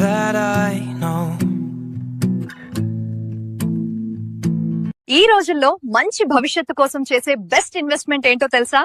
that I know. ఈ రోజుల్లో మంచి భవిష్యత్తు కోసం చేసే బెస్ట్ ఇన్వెస్ట్మెంట్ ఏంటో తెలుసా?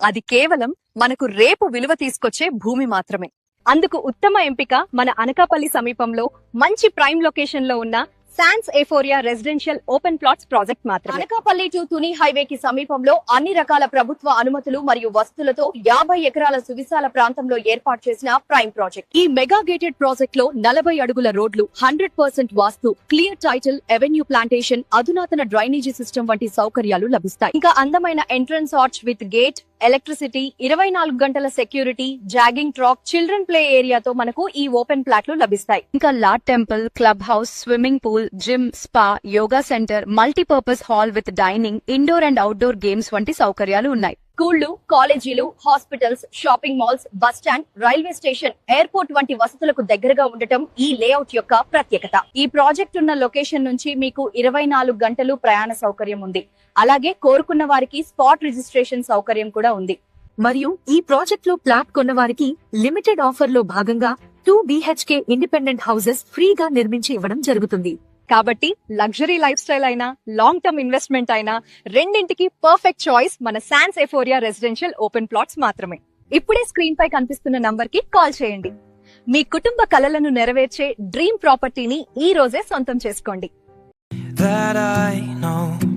అది కేవలం మనకు రేపు విలువ తీసుకొచ్చే భూమి మాత్రమే. అందుకు ఉత్తమ ఎంపిక మన అనకాపల్లి సమీపంలో మంచి ప్రైమ్ లొకేషన్ లో ఉన్న శాన్స్ ఎఫోరియా రెసిడెన్షియల్ ఓపెన్ ప్లాట్స్ ప్రాజెక్ట్ మాత్రమే. అనకాపల్లి టు తుని హైవే కి సమీపంలో అన్ని రకాల ప్రభుత్వ అనుమతులు మరియు వసతులతో 50 ఎకరాల సువిశాల ప్రాంతంలో ఏర్పాటు చేసిన ప్రైమ్ ప్రాజెక్ట్. ఈ మెగా గేటెడ్ ప్రాజెక్ట్ లో 40 అడుగుల రోడ్లు, 100% vastu, clear title, avenue plantation, అధునాతన డ్రైనేజీ సిస్టమ్ వంటి సౌకర్యాలు లభిస్తాయి. ఇంకా అందమైన entrance arch with gate, electricity, 24 గంటల security, jogging track, children play ఏరియాతో మనకు ఈ ఓపెన్ ప్లాట్లు లభిస్తాయి. ఇంకా lord temple, club house, swimming pool, gym, spa, yoga centre, multipurpose hall with dining, indoor and outdoor games వంటి సౌకర్యాలు ఉన్నాయి. స్కూళ్లు, కాలేజీలు, hospitals, shopping malls, bus stand, railway station, airport వంటి వసతులకు దగ్గరగా ఉండటం ఈ లేఅవుట్ యొక్క ప్రత్యేకత. ఈ ప్రాజెక్ట్ ఉన్న లొకేషన్ నుంచి మీకు 24 గంటలు ప్రయాణ సౌకర్యం ఉంది. అలాగే కోరుకున్న వారికి స్పాట్ రిజిస్ట్రేషన్ సౌకర్యం కూడా ఉంది. మరియు ఈ ప్రాజెక్ట్ లో ప్లాట్ కొన్న వారికి లిమిటెడ్ ఆఫర్ లో భాగంగా 2 BHK ఇండిపెండెంట్ హౌసెస్ ఫ్రీగా నిర్మించి ఇవ్వడం జరుగుతుంది. కాబట్టి లగ్జరీ లైఫ్ స్టైల్ అయినా, లాంగ్ టర్మ్ ఇన్వెస్ట్మెంట్ అయినా రెండింటికి పర్ఫెక్ట్ చాయిస్ మన శాన్స్ ఎఫోరియా రెసిడెన్షియల్ ఓపెన్ ప్లాట్స్ మాత్రమే. ఇప్పుడే స్క్రీన్ పై కనిపిస్తున్న నంబర్ కి కాల్ చేయండి. మీ కుటుంబ కలలను నెరవేర్చే డ్రీమ్ ప్రాపర్టీని ఈ రోజే సొంతం చేసుకోండి. That I know.